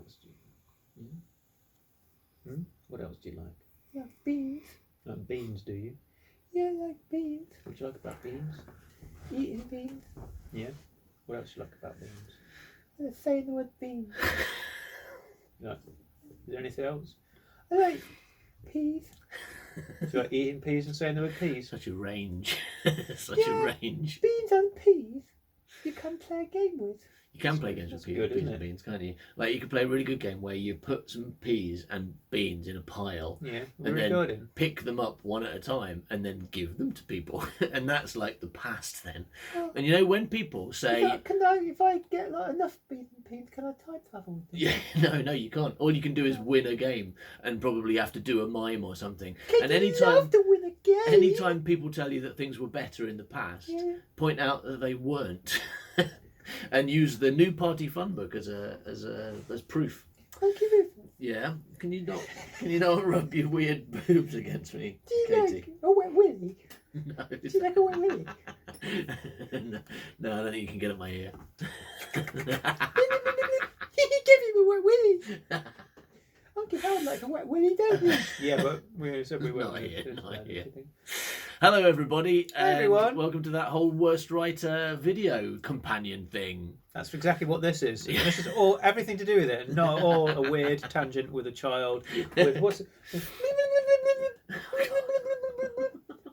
else do you like? Yeah. What else do you like? Yeah, beans. Like beans, do you? Yeah, I like beans. What do you like about beans? Eating beans. Yeah. What else do you like about beans? Let's say the word beans. Like, is there anything else? I like peas. Do you like eating peas and saying the word peas? Such a range. Such Yeah. a range. Beans and peas you can play a game with. You can play games with That's peas, good, peas isn't and it? beans, can't you? Like you can play a really good game where you put some peas and beans in a pile Yeah. and We're then recording. pick them up one at a time and then give them to people. And that's like the past then. Oh. And you know when people say If I get like enough beans and peas, can I time travel with them? yeah, no, you can't. All you can do is win a game and probably have to do a mime or something. Kid, And you love to win a game. anytime people tell you that things were better in the past, Yeah. point out that they weren't. And use the new Party Fun book as proof. Thank you, Rufus. Yeah. Can you not rub your weird boobs against me, Do you Katie? like a wet willy? No. Do you like a wet willy? No, I don't think you can get at my ear. Give him a wet willy. Uncle Howard likes a wet willy, don't you? Yeah, but we said we weren't. Not here, not gonna do here. anything. Hello, everybody. Hey, everyone. Welcome to that whole Worst Writer video companion thing. That's exactly what this is. This is all everything to do with it, not all a weird tangent with a child. With what's it?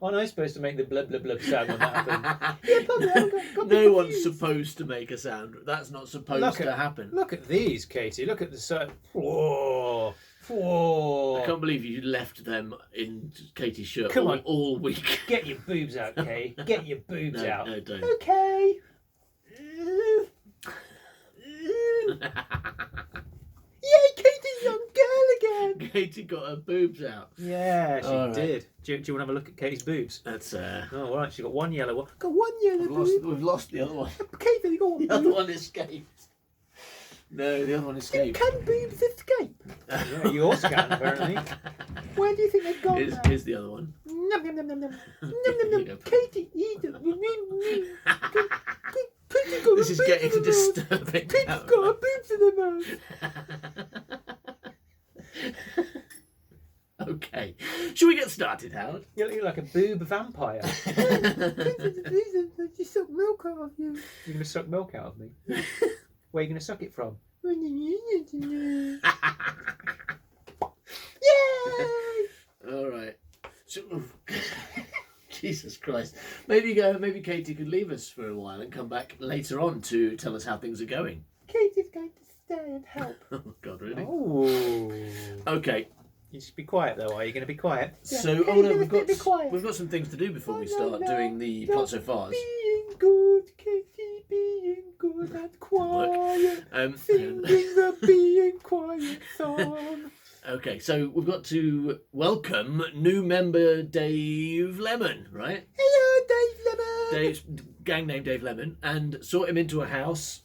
Aren't I supposed to make the blub blub blub sound when that happens? Yeah, probably. I got No one's confused. supposed to make a sound. That's not supposed Look to at- happen. Look at these, Katie. Look at the so. Whoa, whoa! I can't believe you left them in Katie's shirt Come on. all week. Get your boobs out, Kay. Get your boobs No, out. no, don't. Okay. Yay, Katie's young girl again. Katie got her boobs out. Yeah, she All right. did. Do you want to have a look at Katie's boobs? That's Oh, all right. She got one yellow one. Got one yellow boob. we've lost the other one. Katie, you got one The other boob. one escaped. No, the other one escaped. Can boobs escape? Yeah, yours can apparently. Where do you think they've gone now? Here's the other one. Nom nom nom nom nom. Nom nom nom. Katie, eat it. Katie's got This her is boobs getting in her mouth. disturbing. Katie's now. got her boobs in her mouth. Okay. Should we get started, Howard? You look like a boob vampire. She sucked milk out of you. You're going to suck milk out of me. Where are you going to suck it from? Yay! All right. So, Jesus Christ. Maybe Katie could leave us for a while and come back later on to tell us how things are going. Katie's going to stay and help. Oh God, really? Oh. Okay. You just be quiet though. Are you going to be quiet? Yeah, So, Katie's oh no, gonna be quiet. we've got some things to do before we No, start no, doing the don't plot so fars. Being good, Katie, being good and quiet. Singing the being quiet song. Okay, so we've got to welcome new member Dave Lemon, right? Hello, Dave Lemon. Dave's gang name Dave Lemon, and sort him into a house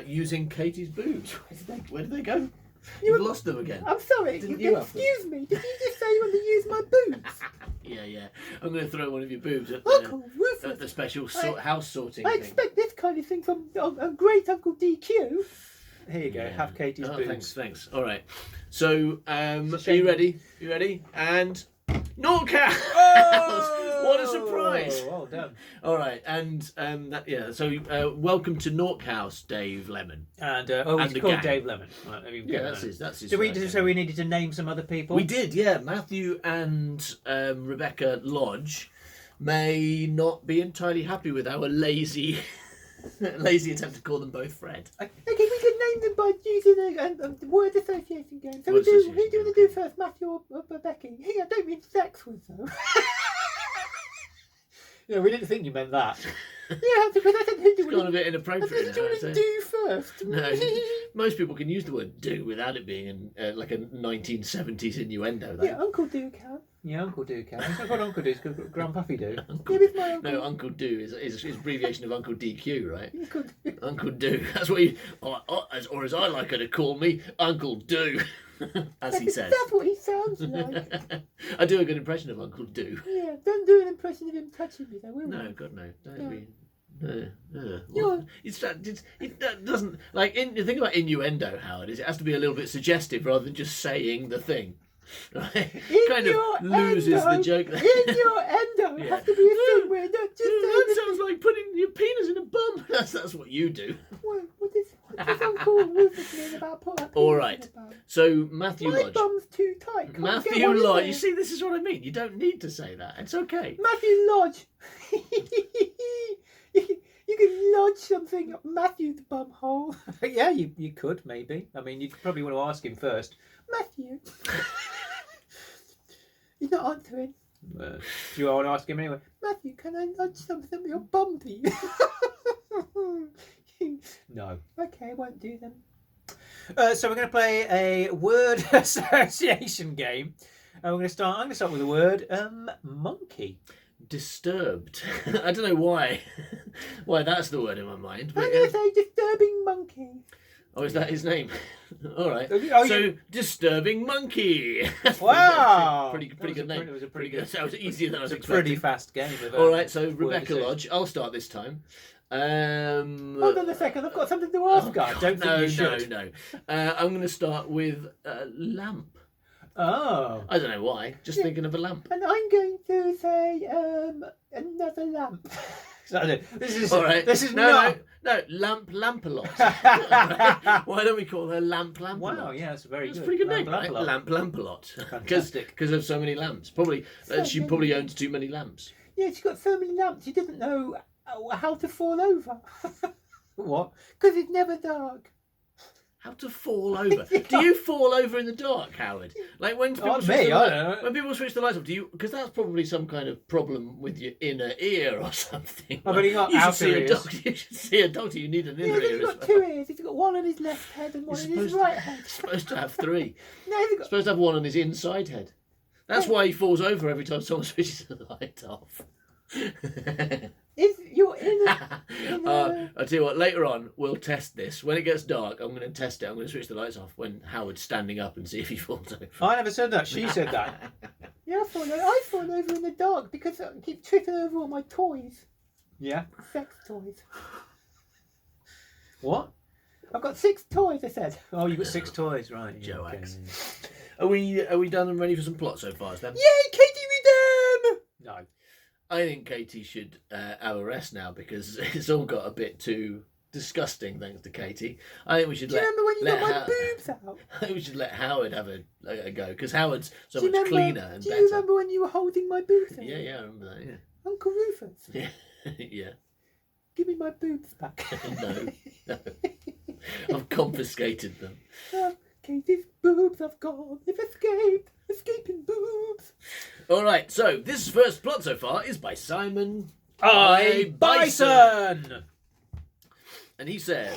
using Katie's boobs. Where did they go? You've lost them again. I'm sorry. Didn't you have them? Excuse me. Did you just say you want to use my boobs? Yeah. I'm going to throw one of your boobs at Uncle the Rufus. special I- house sorting I thing. expect this kind of thing from a great Uncle DQ. Here you go. Yeah. Have Katie's Oh, boobs. thanks. All right. So, are shame. you ready? You ready? And Norcat! What a surprise! Oh, well done. All right, and So, welcome to Nork House, Dave Lemon. And And he's the called gang. Dave Lemon. Right, there we go. That's his. Did we? first name. So we needed to name some other people. We did, yeah. Matthew and Rebecca Lodge may not be entirely happy with our lazy attempt to call them both Fred. Okay, we can name them by using a word association game. So Word who do association, you want to do first, Matthew or Becky? Hey, I don't mean sex with them. Yeah, we didn't think you meant that. Yeah, because I said who do you It's gone a want bit to inappropriate. do you now, want so- to do first? No, most people can use the word "do" without it being like a 1970s innuendo. Though. Yeah, Uncle Do can. Yeah, Uncle Do can. It's not called Uncle Do, it's called Grandpappy Do. Uncle, Yeah, with my uncle. no, Uncle Do is abbreviation of Uncle DQ, right? Uncle Do. Uncle Do. That's what he, or as I like her to call me, Uncle Do, as he says. That's what he sounds like. I do a good impression of Uncle Do. Yeah, don't do an impression of him touching me, though, will No, you? God no. Don't No. be. It doesn't like the thing about innuendo, Howard, is it has to be a little bit suggestive rather than just saying the thing. Right? Kind of loses the joke. Innuendo Yeah. has to be a thing where not just That sounds like putting your penis in a bum. That's what you do. What does Uncle Rufus mean about putting a penis All right. in a bum? So Matthew My Lodge. bum's too tight. Can't get Matthew one in Lodge. there. You see, this is what I mean. You don't need to say that. It's okay. Matthew Lodge. You can lodge something up Matthew's bum hole. Yeah, you could maybe. I mean, you'd probably want to ask him first. Matthew. He's not answering. Do you want to ask him anyway? Matthew, can I lodge something up your bum, please? No. Okay, I won't do them. So we're going to play a word association game. I'm going to start with the word monkey. Disturbed. I don't know why. Why that's the word in my mind. I'm But, going to say disturbing monkey. oh, is that his name? All right. Oh, So disturbing monkey. Wow. pretty That was good name. It was a pretty good. That was easier than I was It's a expecting. pretty fast game. Of, All right. So word Rebecca association. Lodge. I'll start this time. Hold on a second, I've got something to ask. God, don't think no, you should. No. I'm going to start with lamp. Oh. I don't know why. Just thinking of a lamp. And I'm going to say another lamp. This is All right. This is no, not. no, lamp a lot. Right? Why don't we call her lamp a Wow. lot? Yeah, that's a very That's a good. pretty good name, right? Lamp. Lamp a lot. Fantastic. Because of so many lamps. Probably she many probably owns too many lamps. Yeah, she's got so many lamps, she doesn't know how to fall over. What? Because it's never dark. How to fall over? Do you fall over in the dark, Howard? Like when people Not switch me. the I light- don't know. when people switch the lights off, do you? Because that's probably some kind of problem with your inner ear or something. I've only got you should outer see a ears. doctor. You should see a doctor. You need an Yeah, inner he's ear got as well. two ears. He's got one on his left head and one He's on his supposed right head. He's supposed to have three. No, he's got... Supposed to have one on his inside head. That's why he falls over every time someone switches the light off. Is your inner... I'll tell you what, later on we'll test this. When it gets dark, I'm going to test it. I'm going to switch the lights off when Howard's standing up and see if he falls over. I never said that. She said that. Yeah, I fall over in the dark because I keep tripping over all my toys. Yeah. Sex toys. What? I've got 6 toys, I said. Oh, you got 6 toys, right? Yeah, Joe okay. Axe. Are we done and ready for some plot so far, then? Yay, Katie with them! No. I think Katie should have a rest now because it's all got a bit too disgusting thanks to Katie. I think we should Do you let. remember when you let got my How- boobs out? I think we should let Howard have a go because Howard's so Do you much remember- cleaner and Do better. you remember when you were holding my boobs out? Yeah, I remember that. Yeah, Uncle Rufus, yeah, yeah. give me my boobs back. No. I've confiscated them. Oh, Katie's boobs have gone. They've escaped. Escaping boobs. All right, so this first plot so far is by Simon Bison! and he says.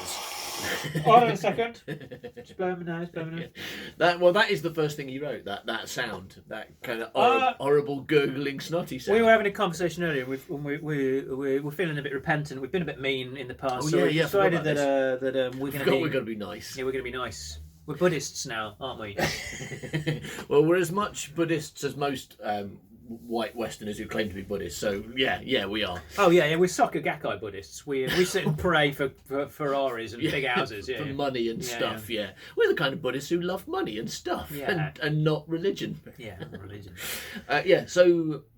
Hold on a second. Just blow my nose, blow my nose. That is the first thing he wrote. That sound, that kind of horrible gurgling snotty sound. We were having a conversation earlier. We're feeling a bit repentant. We've been a bit mean in the past. Oh, so yeah, we yeah, I forgot decided about that we're going We're to going to be nice. Yeah, we're going to be nice. We're Buddhists now, aren't we? Well, we're as much Buddhists as most white Westerners who claim to be Buddhists. So yeah, we are. Oh yeah, we're Soka Gakkai Buddhists. We sit and pray for Ferraris and big houses. Yeah, For yeah. money and Yeah, stuff. Yeah. We're the kind of Buddhists who love money and stuff, Yeah. and not religion. Yeah, religion.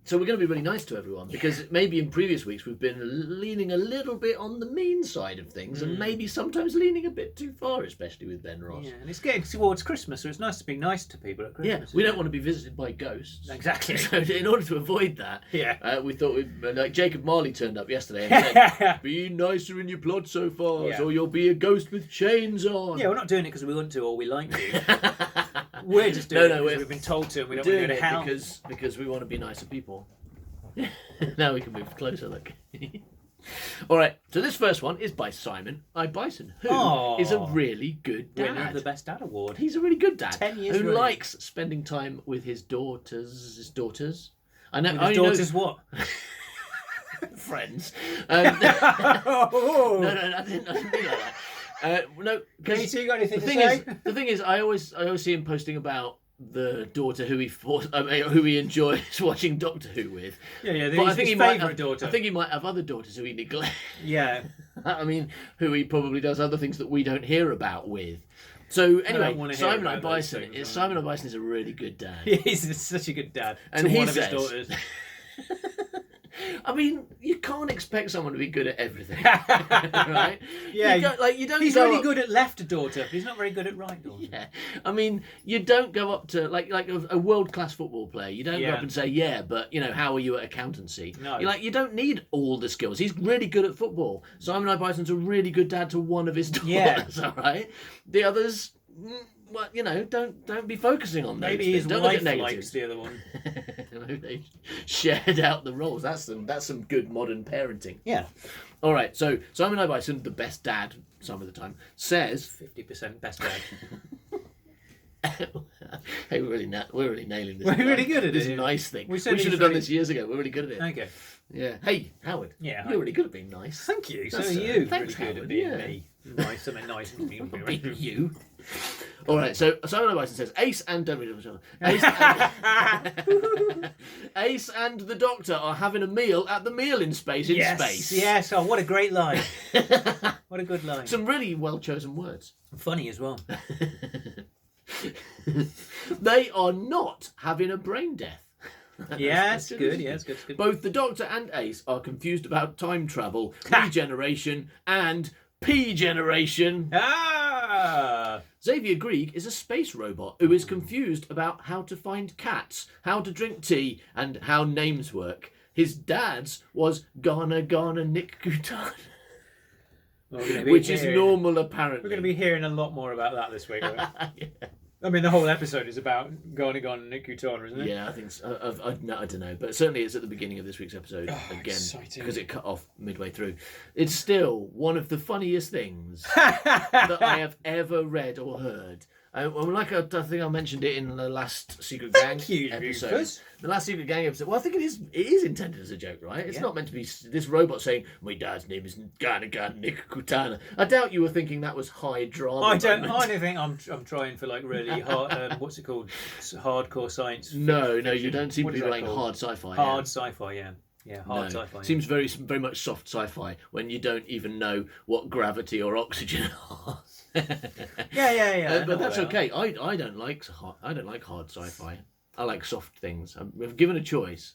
So we're going to be really nice to everyone because maybe in previous weeks we've been leaning a little bit on the mean side of things and maybe sometimes leaning a bit too far, especially with Ben Ross. Yeah, and it's getting towards Christmas, so it's nice to be nice to people at Yeah, Christmas. we don't want to be visited by ghosts. Exactly. So in order to avoid that, Yeah. we thought like Jacob Marley turned up yesterday and said, "Be nicer in your plot so far, Yeah. or you'll be a ghost with chains on." Yeah, we're not doing it because we want to or we like to. We're just doing it because we're we've been told to and we don't doing want to it go to hell. because we want to be nicer people. Now we can move closer. Look. All right. So this first one is by Simon I. Bison, who is a Aw. really good Winner of dad. the Best Dad Award. He's a really good dad 10 years who running. likes spending time with his daughters. His daughters. I know. With I his only know daughters what? friends. Oh. No, I didn't mean like that. No, because Katie, you got anything the to thing say? is, I always see him posting about the daughter who who he enjoys watching Doctor Who with. Yeah. But I think his he might favourite have, daughter. I think he might have other daughters who he neglects. Yeah. I mean, who he probably does other things that we don't hear about with. So anyway, wanna hear Simon about O. those Bison. things, Simon O. Bison is a really good dad. He's such a good dad. And to he one of says- his daughters. I mean, you can't expect someone to be good at everything, right? Yeah, You don't. He's go really up- good at left daughter, but he's not very good at right daughter. Yeah, I mean, you don't go up to like a world class football player. You don't go Yeah. up and say, "Yeah, but how are you at accountancy?" No. You're like, you don't need all the skills. He's really good at football. Simon O. Bison's a really good dad to one of his daughters. Yeah. All right, the others. Well, don't be focusing on those. Maybe his things. Don't look wife at likes negatives. the other one. Maybe they shared out the roles. That's some good modern parenting. Yeah. All right, so Simon O. Bison, the best dad some of the time, says, 50% best dad. "Hey, we're really nailing this. We're really good at this it. nice thing. We We said should he's have done really- this years ago. We're really good at it. Okay. Yeah. Hey, Howard. Yeah, You're really good at being nice. Thank you. So That's, are you. thanks, really good Howard, at being yeah. me. Nice, something nice. Being you. All right, so Simon O. Bison says, Ace and don't read it, Ace and, Ace and the Doctor are having a meal at the meal in space Yes. space. Yes. Oh, what a great line. What a good line. Some really well chosen words. Funny as well. They are not having a brain death. Yes. That's Good. Yes. Good. Good. Both the Doctor and Ace are confused about time travel, regeneration, and P-generation. Ah. Xavier Grieg is a space robot who is confused about how to find cats, how to drink tea, and how names work. His dad's was Ghana Nick Kutan, Well, we're gonna be which is hearing- normal apparently. We're going to be hearing a lot more about that this week. Aren't we? Yeah. I mean, the whole episode is about Gone and Nick Kutana, isn't it? Yeah, I think so. I don't know, but certainly it's at the beginning of this week's episode again exciting. because it cut off midway through. It's still one of the funniest things that I have ever read or heard. Like I think I mentioned it in the last Secret Gang Thank you, episode. Rufus. The last Secret Gang episode. Well, I think it is intended as a joke, right? It's Yeah. not meant to be this robot saying, "My dad's name is Ghana Nick Kutana." I doubt you were thinking that was high drama. I don't moment. think I'm trying for like really hard. What's it called? Hardcore science. No, you fiction. don't seem What to is be that like called? hard sci-fi. Hard sci-fi. Yeah. Hard No. sci-fi. Seems very much soft sci-fi when you don't even know what gravity or oxygen are. Yeah. I know But that's what they okay. I don't like hard sci-fi. I like soft things. If given a choice,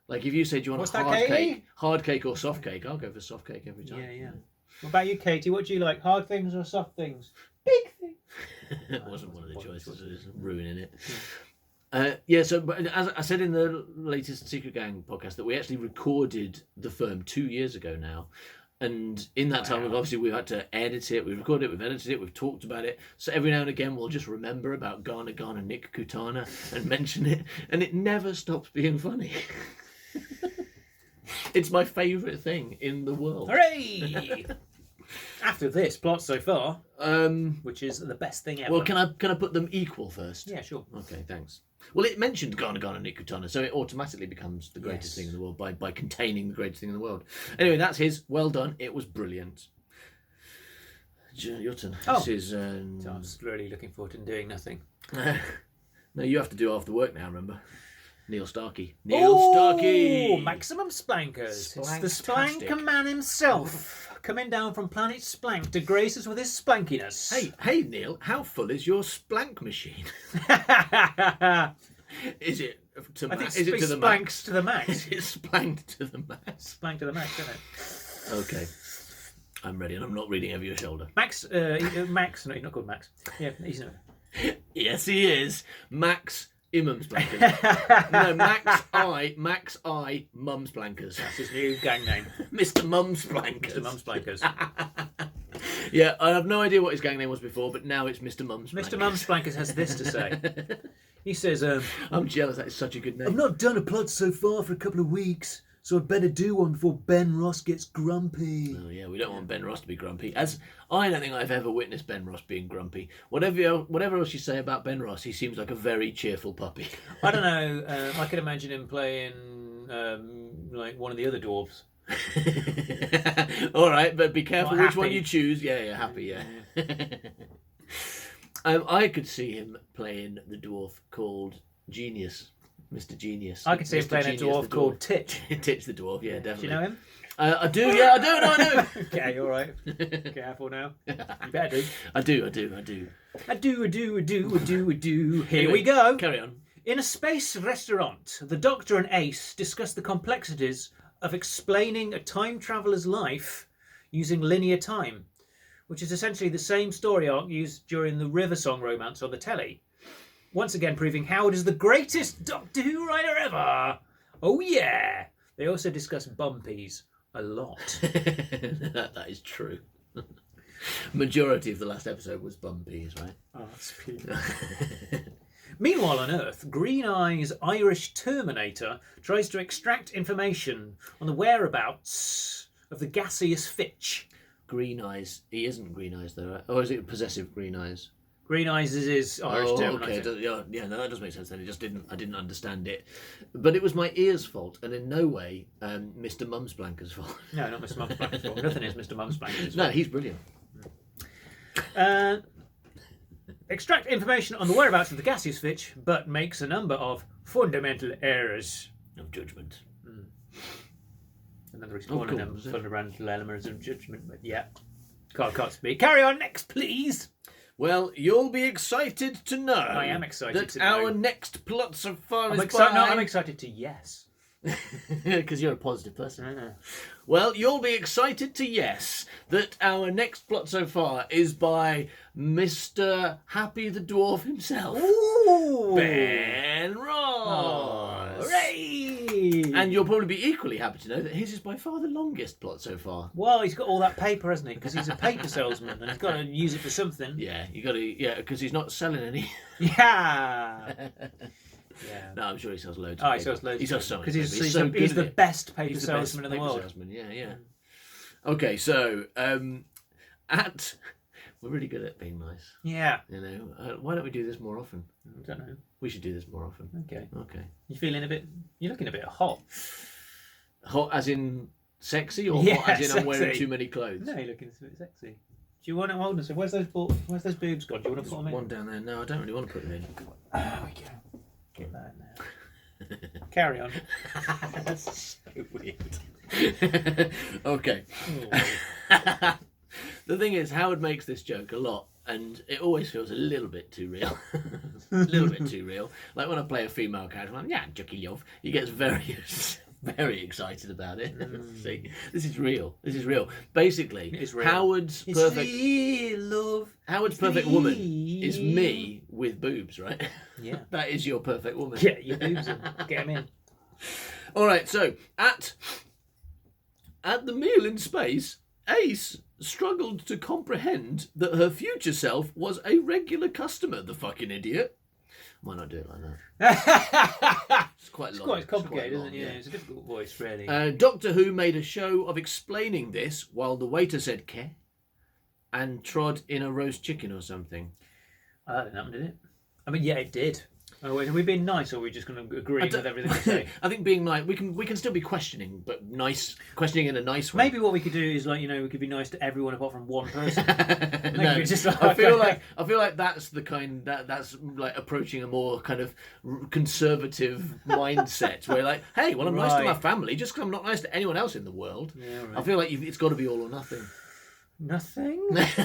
like if you said you want What's a that, hard Katie? cake, hard cake or soft cake, I'll go for soft cake every are. time. Yeah. What about you, Katie? What do you like? Hard things or soft things? Big things. It wasn't one of the Wasn't. choices. It was ruining it. So but as I said in the latest Secret Gang podcast, that we actually recorded The Firm 2 years ago now. And in that time, Wow. we've had to edit it, we've recorded it, we've edited it, we've talked about it. So every now and again, we'll just remember about Ghana Nick Kutana and mention it. And it never stops being funny. It's my favourite thing in the world. Hooray! After this plot so far, Um, which is the best thing ever. well, can I put them equal first? Yeah, sure. Okay, thanks. Well, it mentioned Ghana Nick Kutana, so it automatically becomes the greatest Yes. thing in the world by containing the greatest thing in the world. Anyway, that's his. Well done. It was brilliant. Your turn. Oh. This is. So I'm just really looking forward to doing nothing. No, you have to do after work now. Remember, Neil Starkey. Neil Starkey. Maximum Splankers. It's the Splanktastic. Splanker man himself, coming down from planet Splank to grace us with his splankiness. Hey, Neil. How full is your splank machine? Is it to I think is it to the splanks max? to the max. Is it splanked to the max? Splank to the max, isn't it? Okay. I'm ready, and I'm not reading over your shoulder. Max, Max. No, he's not called Max. Yeah, he's not. Yes, he is. Max Imams Blankers. No, Max I Mums Blankers. That's his new gang name, Mr. Mums Blankers. Mr. Mum Splankers. Yeah, I have no idea what his gang name was before, but now it's Mr. Mums Blankers. Mr. Mum Splankers has this to say. He says, I'm jealous. That is such a good name. I've not done a plot so far for a couple of weeks, so I'd better do one before Ben Ross gets grumpy. Oh yeah, we don't want Ben Ross to be grumpy. As I don't think I've ever witnessed Ben Ross being grumpy. Whatever else you say about Ben Ross, he seems like a very cheerful puppy. I don't know, I could imagine him playing like one of the other dwarves. All right, but be careful Not which one happy. you choose. Yeah, happy. Yeah. I could see him playing the dwarf called Genius, Mr. Genius. I could see him Mr. playing Genius a dwarf the called Titch. Titch the dwarf, yeah, Do definitely. you know him? I do, yeah, I do. Okay, all right. Careful now. You better do. I do. I do. Here Anyway, we go. Carry on. In a space restaurant, the Doctor and Ace discuss the complexities of explaining a time traveller's life using linear time, which is essentially the same story arc used during the River Song romance on the telly. Once again proving Howard is the greatest Doctor Who writer ever. Oh yeah. They also discuss bumpies a lot. That is true. Majority of the last episode was bumpies, right? Oh, that's Meanwhile on Earth, Green Eye's Irish Terminator tries to extract information on the whereabouts of the gaseous Fitch. Green Eyes. He isn't Green Eyes though, right? Or is it possessive Green Eyes? Green Eyes is his Irish Terminator. Okay. Yeah, no, that does make sense then. I didn't understand it. But it was my ear's fault, and in no way Mr. Mumsblanker's fault. No, not Mr. Mumsblanker's fault. Nothing is Mr. Mumsblanker's fault. No, he's brilliant. Extract information on the whereabouts of the gaseous Fitch, but makes a number of fundamental errors. Of judgment. Another cool. fundamental errors of judgment, but yeah. Can't speak. Carry on next, please. Well, you'll be excited to know. I am excited that to know. our next plot so far I'm is excited. No, I'm excited to yes. Because you're a positive person. Uh-huh. Well, you'll be excited to yes that our next plot so far is by Mr. Happy the Dwarf himself, Ooh. Ben Ross. Oh, hooray! And you'll probably be equally happy to know that his is by far the longest plot so far. Well, he's got all that paper, hasn't he? Because he's a paper salesman and he's got to use it for something. Yeah, because he's not selling any. Yeah. Yeah. No, I'm sure he sells loads. Oh, of he paper. sells loads. He sells so much. Because paper. he's so good he's at the it. best paper He's the salesman best in the paper world. salesman. Yeah. Okay, so we're really good at being nice. Yeah. You know, why don't we do this more often? I don't know. We should do this more often. Okay. Okay. You feeling a bit? You're looking a bit hot. Hot as in sexy, or Yeah, hot as in I'm wearing sexy. too many clothes? No, you're looking a bit sexy. Do you want to hold on? So where's those boobs gone? Do you want to put them in? One down there. No, I don't really want to put them in. Oh, we go. Get that in there. Carry on. That's so weird. Okay. The thing is, Howard makes this joke a lot, and it always feels a little bit too real. A little bit too real. Like when I play a female character, I'm like, yeah, Jucky Love. He gets very, very excited about it. See, this is real. This is real. Basically, It's real. Howard's It's perfect real love. Howard's perfect woman is me with boobs, right? Yeah. That is your perfect woman. Get your boobs in. Get them in. All right, so at the meal in space, Ace struggled to comprehend that her future self was a regular customer. The fucking idiot. Might not do it like that. It's quite long. It's complicated, long, isn't it? Yeah, it's a difficult voice, really. Doctor Who made a show of explaining this while the waiter said "ke" and trod in a roast chicken or something. That didn't happen, did it? I mean, yeah, it did. Oh, wait, are we being nice, or are we just going to agree with everything we say? I think being nice, we can still be questioning, but questioning in a nice way. Maybe what we could do is, like, we could be nice to everyone apart from one person. No, we just I feel like that's the kind that's like approaching a more kind of conservative mindset where like, hey, well, I'm nice to my Right. family just because I'm not nice to anyone else in the world. Yeah, right. I feel like it's got to be all or nothing. Nothing?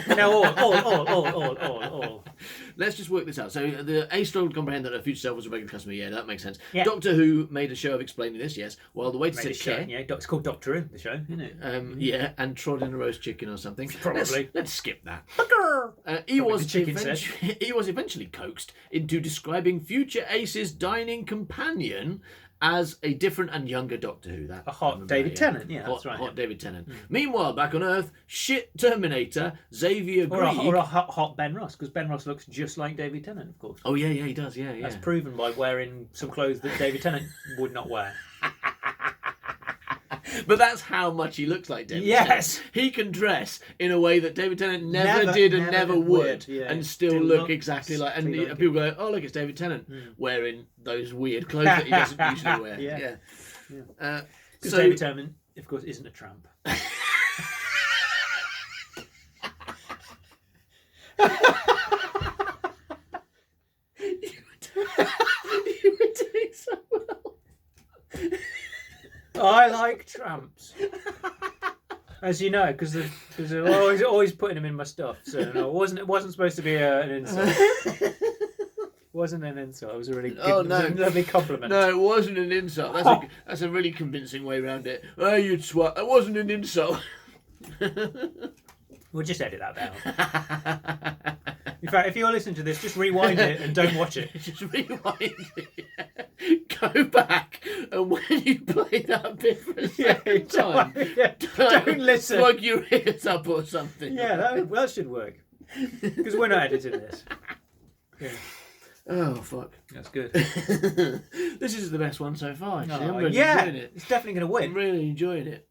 No, all. Let's just work this out. So the Ace struggled to comprehend that her future self was a regular customer. Yeah, that makes sense. Yeah. Doctor Who made a show of explaining this. Yes, while the waiter Made a said show. "care." Yeah, it's called Doctor Who, the show, isn't it? Yeah, and trod in a roast chicken or something. Probably. Let's skip that. Probably He was the chicken said. he was eventually coaxed into describing future Ace's dining companion as a different and younger Doctor Who. That A hot I remember David that, Tennant, yeah, hot, that's right, Hot yeah. David Tennant. Meanwhile, back on Earth, shit Terminator Xavier Or a Grieg. hot Ben Ross, because Ben Ross looks just like David Tennant, of course. Oh yeah, he does. Yeah. That's proven by wearing some clothes that David Tennant would not wear. But that's how much he looks like David Yes. Tennant. He can dress in a way that David Tennant never did and never would, yeah. and still look exactly like. And exactly like people go, "Oh, look, it's David Tennant wearing those weird clothes that he doesn't usually wear." Yeah. Because So David Tennant, of course, isn't a tramp. You were doing so well. I like tramps. As you know, because they're always putting them in my stuff. So no, it wasn't supposed to be an insult. It wasn't an insult. It was a really good, Oh, no. it was a lovely compliment. No, it wasn't an insult. That's a really convincing way around it. Oh, you swat. It wasn't an insult. We'll just edit that down. In fact, if you're listening to this, just rewind it and don't watch it. Just rewind it. Go back, and when you play that bit for a second time, don't listen. Plug your ears up or something. Yeah, that should work. Because we're not editing this. Yeah. Oh, fuck. That's good. This is the best one so far, actually. I'm really yeah, enjoying it. it's definitely going to I'm win. really enjoying it.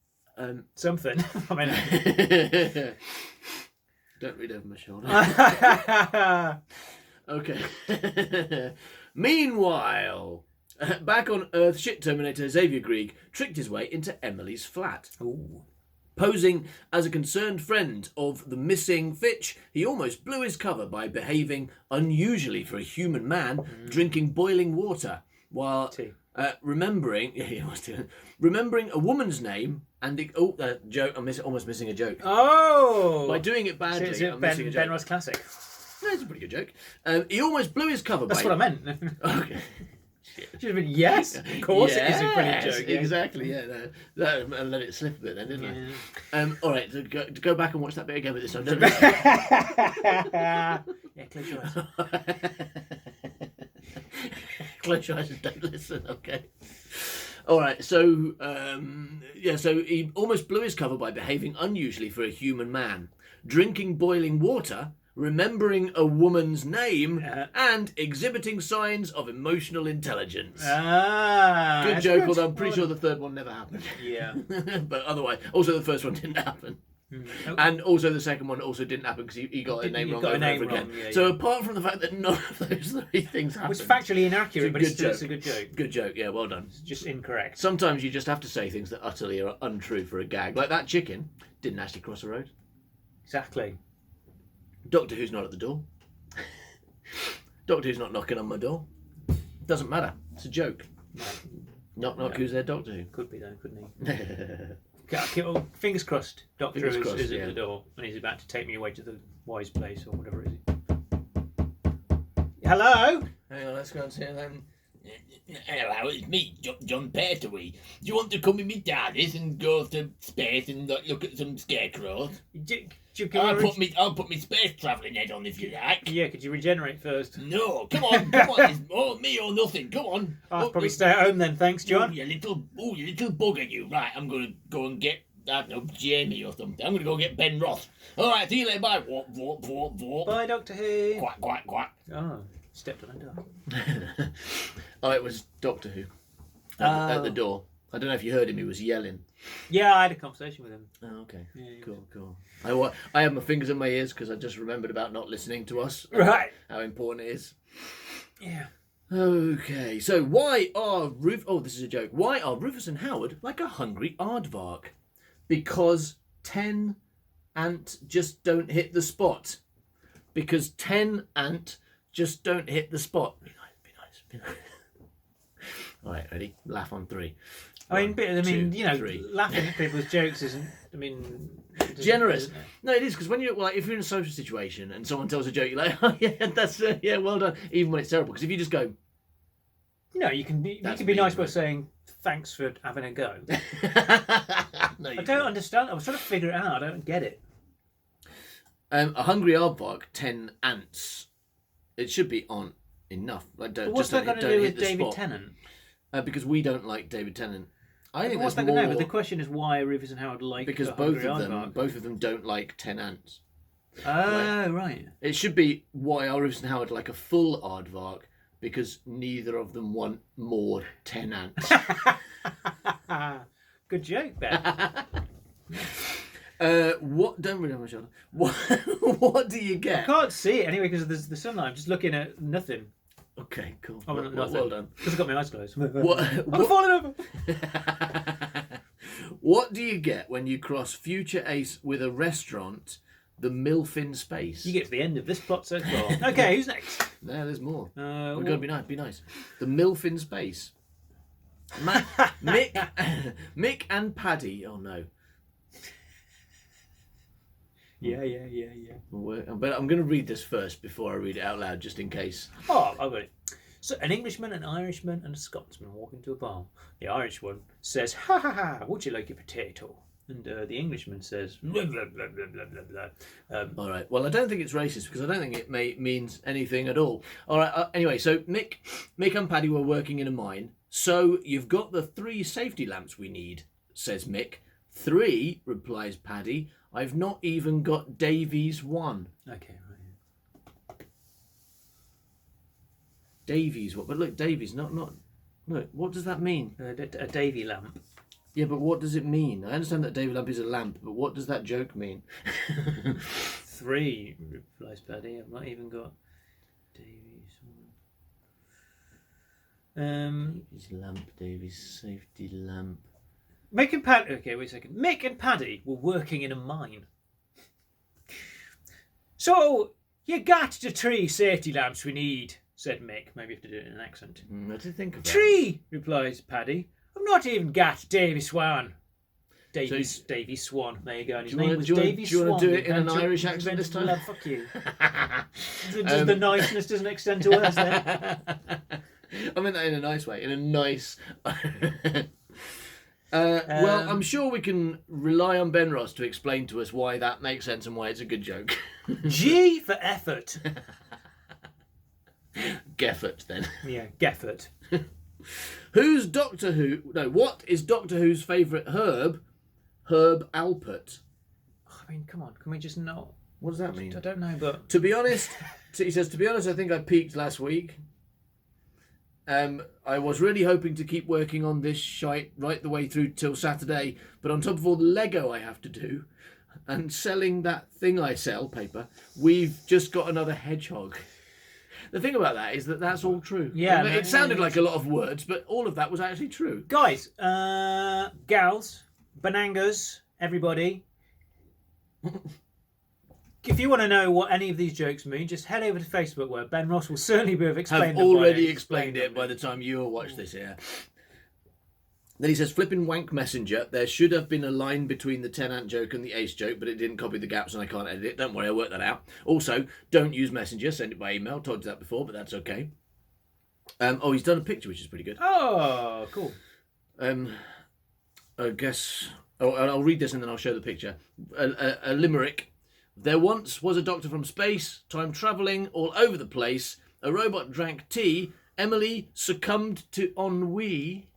Something. I mean, Don't read over my shoulder. Okay. Meanwhile, back on Earth, shit Terminator Xavier Grieg tricked his way into Emily's flat. Ooh. Posing as a concerned friend of the missing Fitch, he almost blew his cover by behaving unusually for a human man, drinking boiling water, while remembering a woman's name and joke. I'm almost missing a joke. Oh! By doing it badly, Is it I'm missing a joke. Ben Ross classic? No, it's a pretty good joke. He almost blew his cover. That's by... what I meant. Okay. Should have been yes. Of course, it is a pretty joke. Yeah. Exactly. Yeah. No, I let it slip a bit then, didn't I? All right. So go back and watch that bit again. But this time, don't listen. Yeah, close your eyes. Close your eyes and don't listen. Okay. All right. So so he almost blew his cover by behaving unusually for a human man, drinking boiling water, remembering a woman's name, and exhibiting signs of emotional intelligence. Good joke, although I'm pretty sure the third one never happened. Yeah. But otherwise, also the first one didn't happen. And also the second one also didn't happen because he got a name wrong over again. Yeah, so apart from the fact that none of those three things happened, It's factually inaccurate, but it's a good joke. Good joke, yeah, well done. It's just incorrect. Sometimes you just have to say things that utterly are untrue for a gag. Like that chicken didn't actually cross the road. Exactly. Doctor Who's not at the door. Doctor Who's not knocking on my door. Doesn't matter. It's a joke. No, Knock, knock, who's there? Doctor Who. could be though, couldn't he? Fingers crossed. Doctor Fingers Who crossed, is yeah. at the door and he's about to take me away to the wise place or whatever it is. Hello? Hang on, let's go and see them. Hello, it's me, John Pertwee. Do you want to come with me TARDIS and go to space and look at some scarecrows? I'll put my space travelling head on if you like. Yeah, could you regenerate first? No, come on, it's me or nothing. Come on. I'll probably stay at home then, thanks, John. You little bugger, you. Right, I'm gonna go and get, I don't know, Jamie or something. I'm gonna go get Ben Ross. All right, see you later. Bye. Walk, walk, walk, walk. Bye, Doctor Who. Quack, quack, quack. Oh, stepped on a dog. Oh, it was Doctor Who at the door. I don't know if you heard him. He was yelling. Yeah, I had a conversation with him. Oh, okay. Yeah. Cool. I have my fingers in my ears because I just remembered about not listening to us. Right. How important it is. Yeah. Okay, so why are this is a joke. Why are Rufus and Howard like a hungry aardvark? Because 10 ant just don't hit the spot. Because 10 ant just don't hit the spot. Be nice. All right, ready? Laugh on 3. Laughing three. at people's jokes isn't. Generous. No, it is because when you're if you're in a social situation and someone tells a joke, you're like, oh yeah, that's well done. Even when it's terrible, because if you just go, you can be mean, nice by right? saying thanks for having a go. no, I don't understand. I was trying to figure it out. I don't get it. A hungry aardvark, 10 ants. It should be on enough. Like, But what's that got to do with David Tennant? Because we don't like David Tennant. I think What's that's that more going to do? But the question is why Rufus and Howard like because a both hungry of them don't like 10 ants. Oh, right. It should be why are Rufus and Howard like a full aardvark, because neither of them want more 10 ants. Good joke, Ben. Don't read on my shoulder. What do you I get? can't see it anyway because there's the sunlight. I'm just looking at nothing. Okay, cool. Oh, nothing. Well done. Because I've got my eyes closed. I'm falling over. What do you get when you cross Future Ace with a restaurant The MILF in Space. You get to the end of this plot so far. Okay, who's next? No, there's more. We've We've got to be nice. Be nice. The MILF in Space. Mick and Paddy. Oh no. Yeah. But I'm going to read this first before I read it out loud, just in case. Oh, I've got it. So, an Englishman, an Irishman, and a Scotsman walk into a bar. The Irish one says, "Ha ha ha! Would you like a potato?" And the Englishman says, "Blah blah blah blah blah blah." All right. Well, I don't think it's racist because I don't think it means anything at all. All right. Anyway, so Mick and Paddy were working in a mine. So you've got the 3 safety lamps we need, says Mick. 3, replies Paddy. I've not even got Davy's one. Okay, right. Davy's what? But look, Davy's not. Look, what does that mean? A Davy lamp. Yeah, but what does it mean? I understand that Davy lamp is a lamp, but what does that joke mean? 3, replies Paddy. I've not even got Davy's one. Davy's lamp, Davy's safety lamp. Mick and Paddy. Okay, wait a second. Mick and Paddy were working in a mine. So you got the 3 safety lamps we need, said Mick. Maybe you have to do it in an accent. I didn't think of that. 3, replies Paddy. I've not even got Davy Swan. Davy Swan. There you go. And his name was Davy Swan. Do you want to do it in an Irish accent this time? Love, fuck you. The niceness doesn't extend to us then. I meant that in a nice way. In a nice... well, I'm sure we can rely on Ben Ross to explain to us why that makes sense and why it's a good joke. G for effort. Geffert, then. Yeah, Geffert. Who's Doctor Who? No, what is Doctor Who's favourite herb? Herb Alpert. I mean, come on, can we just not? What does that mean? I don't know, but... To be honest, he says, to be honest, I think I peaked last week. I was really hoping to keep working on this shite right the way through till Saturday, but on top of all the Lego I have to do, and selling that thing I sell, paper, we've just got another hedgehog. The thing about that is that that's all true. Yeah. It sounded like a lot of words, but all of that was actually true. Guys, gals, Banangas, everybody. If you want to know what any of these jokes mean, just head over to Facebook where Ben Ross will certainly be able to explain Have already explained it by the time you will watch this here. Then he says, flipping wank messenger, there should have been a line between the 10-ant joke and the ace joke, but it didn't copy the gaps and I can't edit it. Don't worry, I'll work that out. Also, don't use messenger, send it by email. Told you that before, but that's okay. He's done a picture, which is pretty good. Oh, cool. I guess... Oh, I'll read this and then I'll show the picture. A limerick. There once was a doctor from space, time travelling all over the place. A robot drank tea. Emily succumbed to ennui.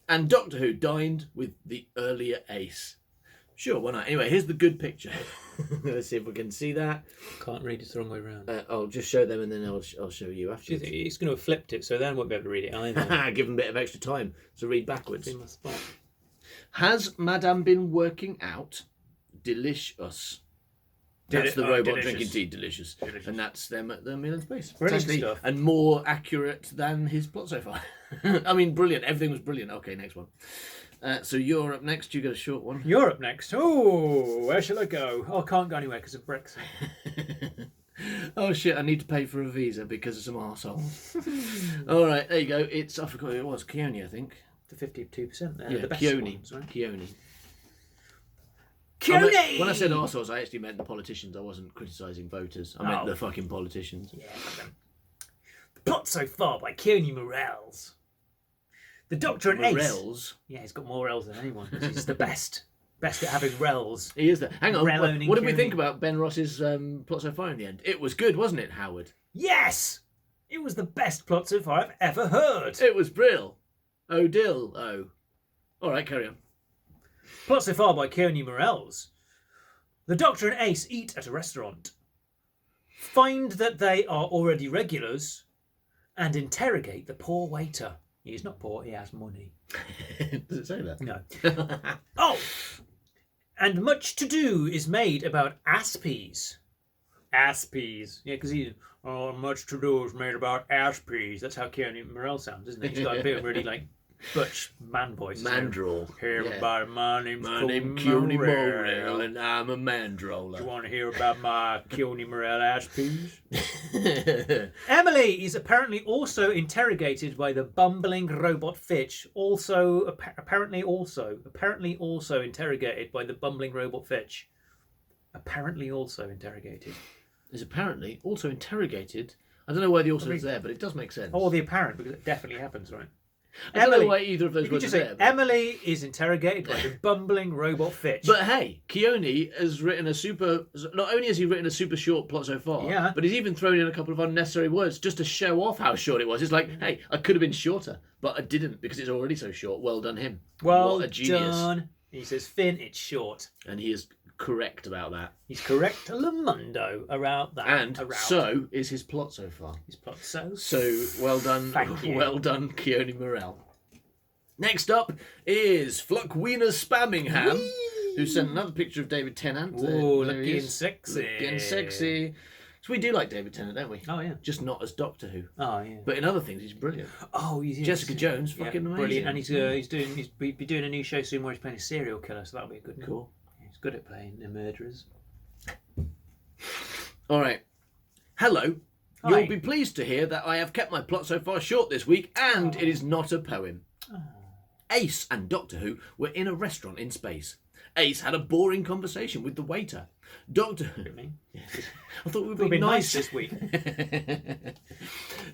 And Doctor Who dined with the earlier ace. Sure, why not? Anyway, here's the good picture. Let's see if we can see that. Can't read it the wrong way around. I'll just show them and then I'll show you after. He's going to have flipped it, so then I won't be able to read it either. Give them a bit of extra time to read backwards. In my spot. Has Madame been working out? Delicious. That's the robot delicious. drinking tea, delicious. And that's them at the Meal in Space. Brilliant Actually, stuff. and more accurate than his plot so far. I mean, brilliant. Everything was brilliant. Okay, next one. So you're up next. You got a short one. You're up next. Oh, where shall I go? Oh, I can't go anywhere because of Brexit. Oh shit! I need to pay for a visa because of some arsehole. All right, there you go. I forgot who it was. Keone, I think. The 52% there. Yeah, the best Keone. ones, right? Keone. Keone! When I said arseholes, I actually meant the politicians. I wasn't criticising voters. I meant the fucking politicians. Yeah. The plot so far by Keone Morels. The Doctor and Ace. Morels? Yeah, he's got more L's than anyone. He's the best. Best at having rels. He is there. Hang on. Rel-owning What did we Keone. think about Ben Ross's plot so far in the end? It was good, wasn't it, Howard? Yes! It was the best plot so far I've ever heard. It was brill. Oh, dill. Oh. All right, carry on. Plot so far by Keone Morels. The Doctor and Ace eat at a restaurant, find that they are already regulars, and interrogate the poor waiter. He's not poor, he has money. Does it say that? No. Oh! And much to do is made about ass peas. Ass peas. Yeah, because much to do is made about ass peas. That's how Keone Morel sounds, isn't it? He's got a bit of really, Butch man voice. Mandrel. Hear Yeah. about my name's My name's Keone Morrell, and I'm a Do mandroller. you want to hear about my Keone Morrell ass peas? Emily is apparently also interrogated by the bumbling robot Fitch. Apparently also interrogated by the bumbling robot Fitch. Apparently also interrogated. Is apparently also interrogated. I don't know why the also is there, but it does make sense. Or the apparent, because it definitely happens, right? I don't know why either of those You could words just are say there. But... Emily is interrogated by the bumbling robot Fitch. But hey, Keone has written not only has he written a super short plot so far, Yeah. but he's even thrown in a couple of unnecessary words just to show off how short it was. It's like, hey, I could have been shorter, but I didn't because it's already so short. Well done him. Well what a genius. done. He says, Finn, it's short. And he is correct about that. He's correct to Lamundo about that. And around so is his plot so far. his plot. So Well done. Thank you. Well done, Keone Morrell. Next up is Fluckweener Spammingham, who sent another picture of David Tennant. Ooh, There he looking is. sexy. Looking sexy. So we do like David Tennant, don't we? Oh yeah. Just not as Doctor Who. Oh yeah. But in other things, he's brilliant. Oh, he's Jessica Jones, yeah, fucking amazing. brilliant. And he's be doing a new show soon where he's playing a serial killer. So that'll be a good. Cool. He's good at playing the murderers. All right. Hello. Hi. You'll be pleased to hear that I have kept my plot so far short this week, and it is not a poem. Ace and Doctor Who were in a restaurant in space. Ace had a boring conversation with the waiter. Doctor Who... I thought we'd We've be been nice nice this week.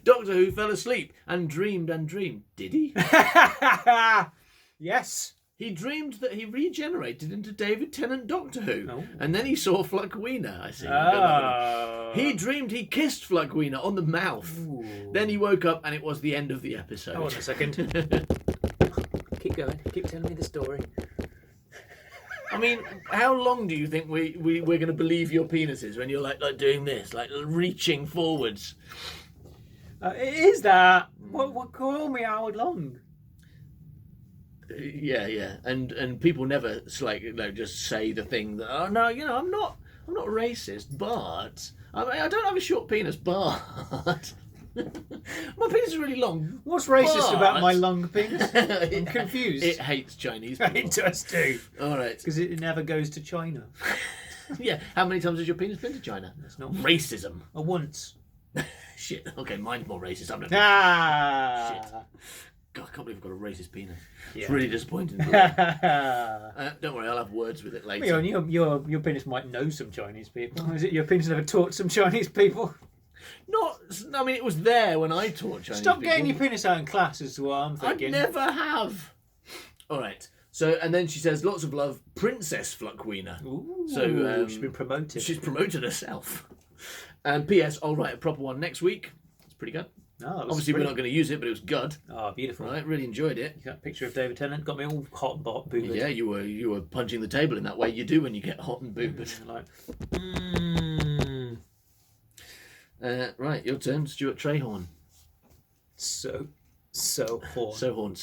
Doctor Who fell asleep and dreamed and dreamed. Did he? Yes. He dreamed that he regenerated into David Tennant Doctor Who. Oh. And then he saw Fluckweener, I see. Oh. He dreamed he kissed Fluckweener on the mouth. Ooh. Then he woke up and it was the end of the episode. Hold on a second. Keep going. Keep telling me the story. I mean, how long do you think we're going to believe your penises when you're like doing this, like reaching forwards? It is that. What call me Howard Long? Yeah, and people never just say the thing that I'm not racist, but I don't have a short penis, but my penis is really long. What's racist But- about my long penis? I'm confused. It hates Chinese people. It does too. All right. Because it never goes to China. Yeah. How many times has your penis been to China? That's not Racism. once. Shit. Okay, mine's more racist. I'm not. Ah. God, I can't believe I've got a racist penis. It's Yeah. really disappointing. Don't worry, I'll have words with it later. Your penis might know some Chinese people. Is it your penis never taught some Chinese people? I mean, it was there when I taught Chinese Stop people. getting your penis out in class is what I'm I thinking. never have. All right. So, and then she says, lots of love, Princess Fluckweener. Ooh, So, she's been promoted. She's promoted herself. And P.S. I'll write a proper one next week. It's pretty good. Oh, that was Obviously, we're not brilliant. going to use it, but it was good. Oh, beautiful. Right, really enjoyed it. That picture of David Tennant got me all hot and boobered. Yeah, you were punching the table in that way you do when you get hot and boobered. Like, Right, your turn, Stuart Trahorn. so horn. So horn.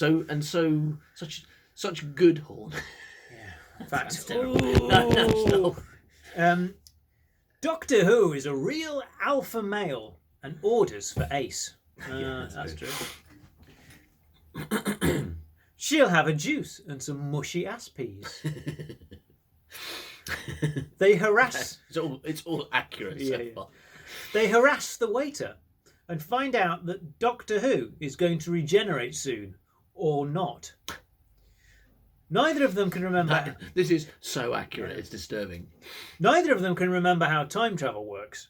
Such good horn. In fact, That's terrible. No, stop. Doctor Who is a real alpha male and orders for Ace. That's true. She'll have a juice and some mushy ass peas. They harass. It's all accurate so far. They harass the waiter and find out that Doctor Who is going to regenerate soon, or not. Neither of them can remember. This is so accurate, it's disturbing. Neither of them can remember how time travel works,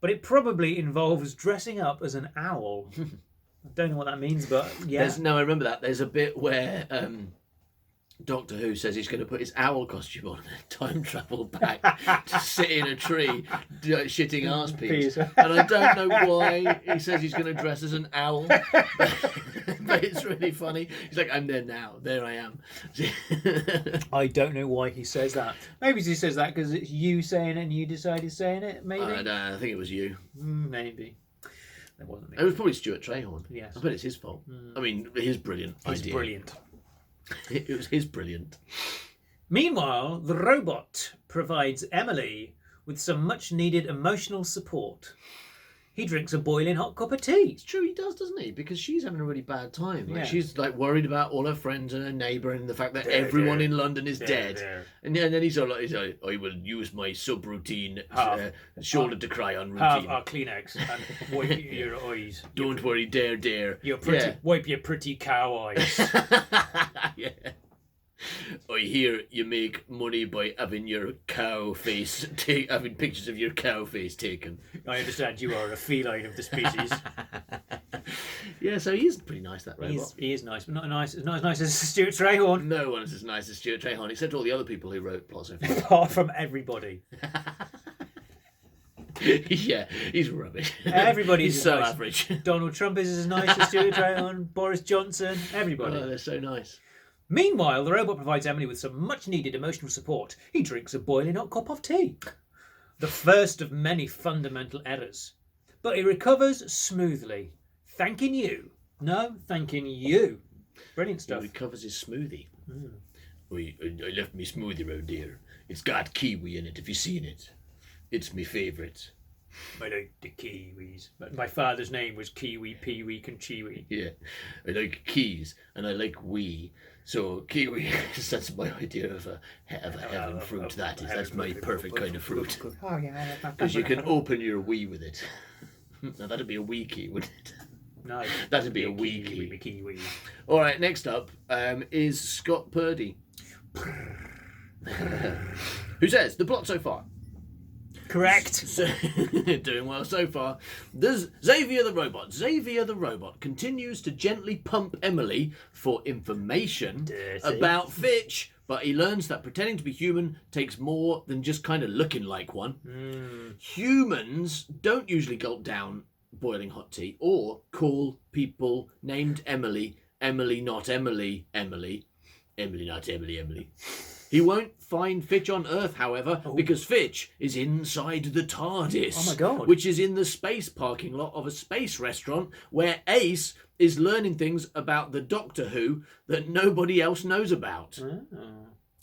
but it probably involves dressing up as an owl. I don't know what that means, but yeah. I remember that. There's a bit where Doctor Who says he's going to put his owl costume on and time travel back to sit in a tree shitting arse peas. And I don't know why he says he's going to dress as an owl, but it's really funny. He's like, I'm there now. There I am. I don't know why he says that. Maybe he says that because it's you saying it and you decided saying it, maybe? I don't know, I think it was you. Maybe. That wasn't me. It was probably Stuart Trahorn. Yes. I bet it's his fault. I mean, his brilliant It's idea. brilliant. It was his brilliant. Meanwhile, the robot provides Emily with some much needed emotional support. He drinks a boiling hot cup of tea. It's true, he does, doesn't he? Because she's having a really bad time. Like, Yeah. she's like worried about all her friends and her neighbour and the fact that everyone in London is dead. And then he's like, I will use my sub-routine shoulder to cry on Have routine. a Kleenex and wipe your eyes. Don't worry, dare. Wipe your pretty cow eyes. Yeah. I hear you make money by having your cow face, having pictures of your cow face taken. I understand you are a feline of the species. Yeah, so he's pretty nice, that robot. He is nice, but not as nice as Stuart Trahorn. No one's as nice as Stuart Trahorn, except all the other people who wrote plots of Apart from everybody. Yeah, he's rubbish. Everybody's he's so nice. average. Donald Trump is as nice as Stuart Trahorn, Boris Johnson, everybody. Oh, they're so nice. Meanwhile, the robot provides Emily with some much-needed emotional support. He drinks a boiling hot cup of tea. The first of many fundamental errors. But he recovers smoothly. Thanking you. No, thanking you. Brilliant stuff. He recovers his smoothie. I left me smoothie round here. It's got kiwi in it, if you've seen it. It's my favourite. I like the Kiwis. My father's name was Kiwi, Pee-wee, and Chiwi. Yeah, I like keys and I like wee. So kiwi, that's my idea of a heaven fruit. That's my perfect kind of fruit. Oh, yeah. Because you can open your wee with it. Now that'd be a wee key, wouldn't it? No, That'd be a wee key. Kiwi. All right, next up is Scott Purdy, who says the plot so far. Correct. So, doing well so far. There's Xavier the robot. Xavier the robot continues to gently pump Emily for information about Fitch, but he learns that pretending to be human takes more than just kind of looking like one. Humans don't usually gulp down boiling hot tea or call people named Emily, Emily not Emily, Emily, Emily not Emily, Emily. He won't find Fitch on Earth, however, because Fitch is inside the TARDIS. Oh my God. Which is in the space parking lot of a space restaurant where Ace is learning things about the Doctor Who that nobody else knows about.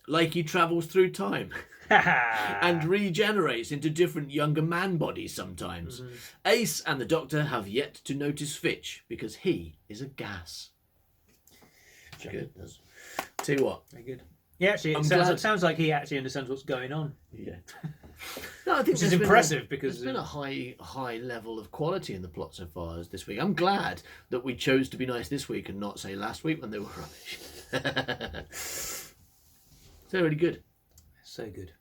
Like he travels through time and regenerates into different younger man bodies sometimes. Ace and the Doctor have yet to notice Fitch because he is a gas. Good. Tell you what. Very good. Yeah, actually, it sounds like he actually understands what's going on. Yeah. No, I think Which is impressive because there's been a high level of quality in the plot so far as this week. I'm glad that we chose to be nice this week and not say last week when they were rubbish. They're really good. So good.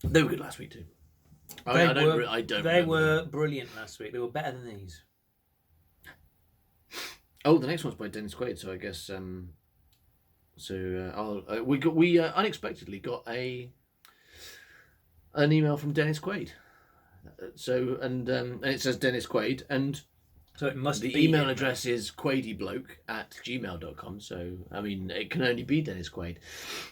They were good last week too. They were brilliant last week. They were better than these. Oh, the next one's by Dennis Quaid, so I guess. We unexpectedly got an email from Dennis Quaid. And it says Dennis Quaid, and so it must the be email address is quaidybloke@gmail.com. So I mean, it can only be Dennis Quaid.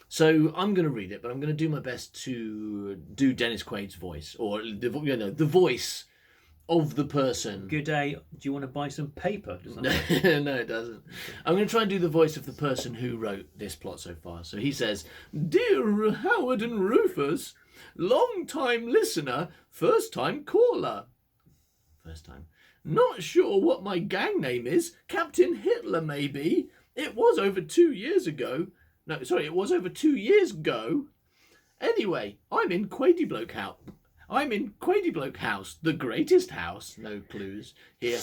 So I'm going to read it, but I'm going to do my best to do Dennis Quaid's voice, or the voice of the person. Good day. Do you want to buy some paper? No, it doesn't. I'm going to try and do the voice of the person who wrote this plot so far. So he says, "Dear Howard and Rufus, long-time listener, first-time caller. First time. Not sure what my gang name is. Captain Hitler, maybe. It was over 2 years ago. No, sorry, it was over 2 years ago. Anyway, I'm in Quaidybloke House, the greatest house. No clues here.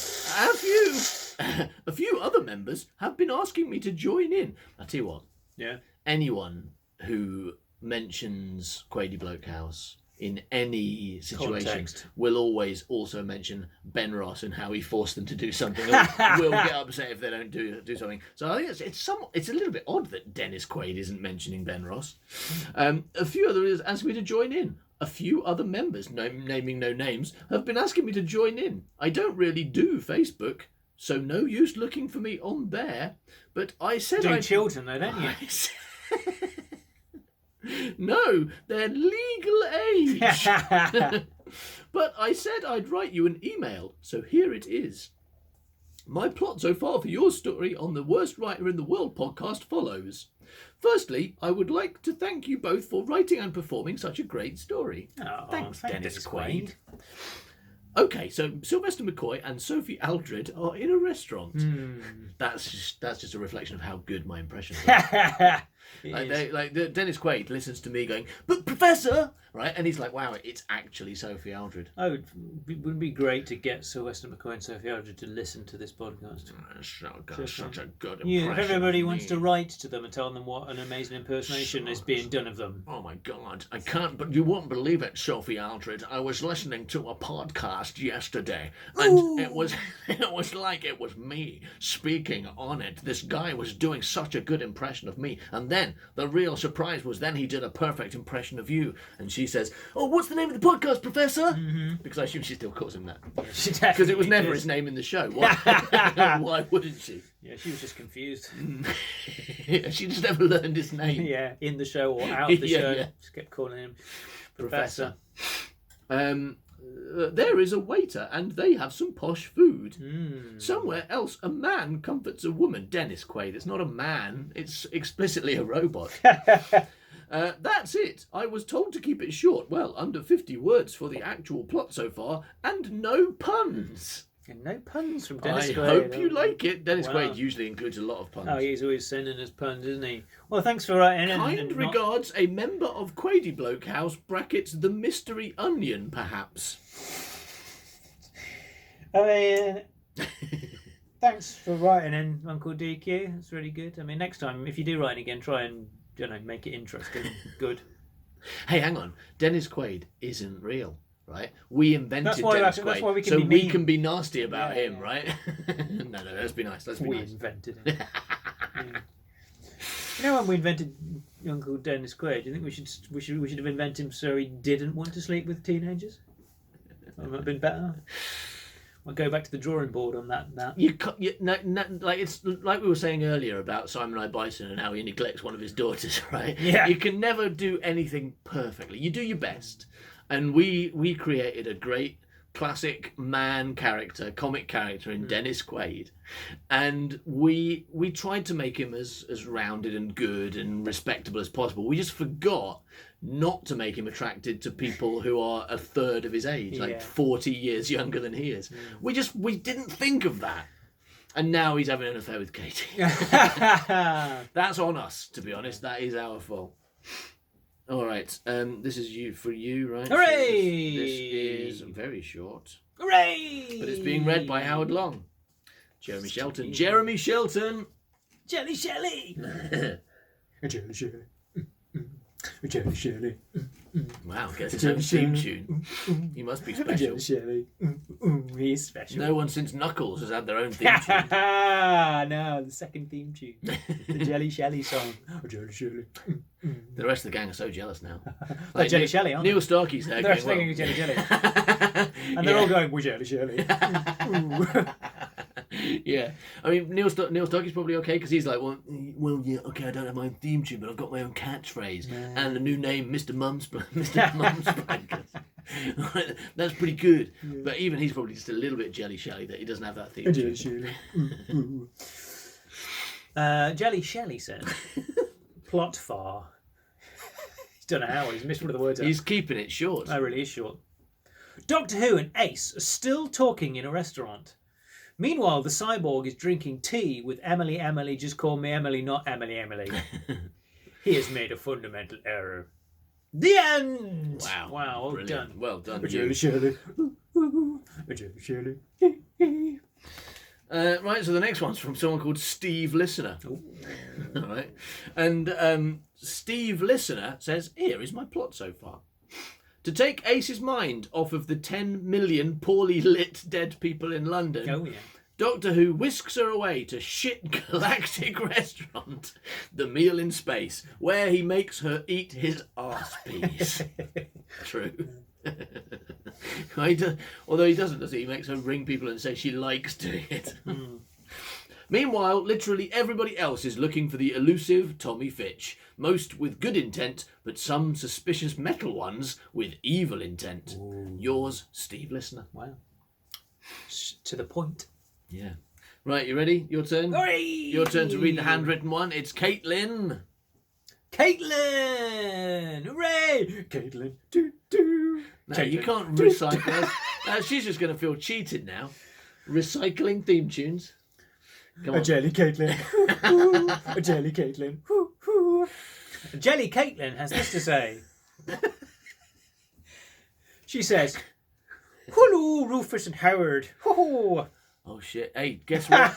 A few other members have been asking me to join in. I tell you what. Yeah. Anyone who mentions Quaidybloke House in any situation Context. will always also mention Ben Ross and how he forced them to do something. Or will get upset if they don't do something. So I think it's a little bit odd that Dennis Quaid isn't mentioning Ben Ross. A few others asked me to join in. A few other members, naming no names, have been asking me to join in. I don't really do Facebook, so no use looking for me on there. But I said I'd... children though, don't you? No, they're legal age. But I said I'd write you an email, so here it is. My plot so far for your story on the Worst Writer in the World podcast follows. Firstly, I would like to thank you both for writing and performing such a great story. Oh, Thanks, Dennis Quaid. Okay, so Sylvester McCoy and Sophie Aldred are in a restaurant. That's just a reflection of how good my impression is. Dennis Quaid listens to me going, "But Professor," right? And he's like, "Wow, it's actually Sophie Aldred." Oh, wouldn't it be great to get Sylvester McCoy and Sophie Aldred to listen to this podcast? Such a good impression. Yeah, if everybody wants to write to them and tell them what an amazing impersonation is being done of them. Oh my God, I can't, but you won't believe it, Sophie Aldred. I was listening to a podcast yesterday, and it was like it was me speaking on it. This guy was doing such a good impression of me, and then the real surprise was then he did a perfect impression of you. And she says, "Oh, what's the name of the podcast, Professor?" Because I assume she still calls him that. Because it was never his name in the show. Why wouldn't she? Yeah, she was just confused. She just never learned his name. Yeah, in the show or out of the show. Yeah. Just kept calling him Professor. There is a waiter and they have some posh food. Somewhere else, a man comforts a woman. Dennis Quaid, it's not a man, it's explicitly a robot. That's it. I was told to keep it short. Well, under 50 words for the actual plot so far, and no puns. And no puns from Dennis Quaid. I hope you like it. Dennis Quaid usually includes a lot of puns. Oh, he's always sending us puns, isn't he? Well, thanks for writing in. Kind regards, a member of Quaidy Bloke House, brackets, the Mystery Onion, perhaps. I mean, thanks for writing in, Uncle DQ. It's really good. I mean, next time, if you do write again, try and, make it interesting. Good. Hey, hang on. Dennis Quaid isn't real. Right, we invented Dennis Quaid, that's why we can so be we mean. Can be nasty about him, right? No, let's be nice. We invented him. You know when we invented Uncle Dennis Quaid? Do you think we should have invented him so he didn't want to sleep with teenagers? That might have been better. I'll go back to the drawing board on that. Like it's like we were saying earlier about Simon I. Bison and how he neglects one of his daughters, right? Yeah. You can never do anything perfectly. You do your best. And we created a great classic man character, comic character in Dennis Quaid. And we tried to make him as rounded and good and respectable as possible. We just forgot not to make him attracted to people who are a third of his age, like 40 years younger than he is. We didn't think of that. And now he's having an affair with Katie. That's on us, to be honest. That is our fault. All right, this is for you, right? Hooray! So this is very short. Hooray! But it's being read by Howard Long. Jeremy Shelton. Jeremy Shelton! Jelly Shelly! Jelly Shelly. Jelly Shelly. Wow, gets his own theme tune. He must be special. Jelly Shelly. He's special. No one since Knuckles has had their own theme tune. No, the second theme tune. The Jelly Shelly song. Jelly Shelly. The rest of the gang are so jealous now. Like Jelly Shelly, aren't they? Neil Starkey's there. They're singing Jelly Shelly. And they're all going, we're Jelly Shelly. Yeah, I mean Neil Starkey's probably okay because he's like, well, yeah, okay, I don't have my own theme tune, but I've got my own catchphrase and a new name, Mr. Mumsprankers. That's pretty good, but even he's probably just a little bit jelly shelly that he doesn't have that theme tune. Jelly Shelly said, plot far. He's done an hour. He's missed one of the words out. He's keeping it short. That really is short. Doctor Who and Ace are still talking in a restaurant. Meanwhile, the cyborg is drinking tea with Emily. Emily, just call me Emily, not Emily. Emily. He has made a fundamental error. The end. Wow! Well brilliant. done. Well done. Jelly Shelly. Jelly Shelly. Right, so the next one's from someone called Steve Listener. All right, and Steve Listener says, "Here is my plot so far. To take Ace's mind off of the 10 million poorly lit dead people in London, Oh, yeah. Doctor Who whisks her away to shit galactic restaurant, The Meal in Space, where he makes her eat his arse piece." True. Although he doesn't, does he? He makes her ring people and say she likes doing it. Meanwhile, literally everybody else is looking for the elusive Tommy Fitch, most with good intent, but some suspicious metal ones with evil intent. Ooh. Yours, Steve Listener. Wow. To the point. Yeah. Right, you ready? Your turn? Hooray! Your turn to read the handwritten one. It's Caitlin. Caitlin! Hooray! Caitlin. Do, do. No, Caitlin. You can't recite that. She's just going to feel cheated now. Recycling theme tunes. Come on. A jelly Caitlin. A jelly Caitlin. Jelly Caitlin has this to say. She says, "Hello, Rufus and Howard. Ho-ho." Oh shit! Hey, guess what?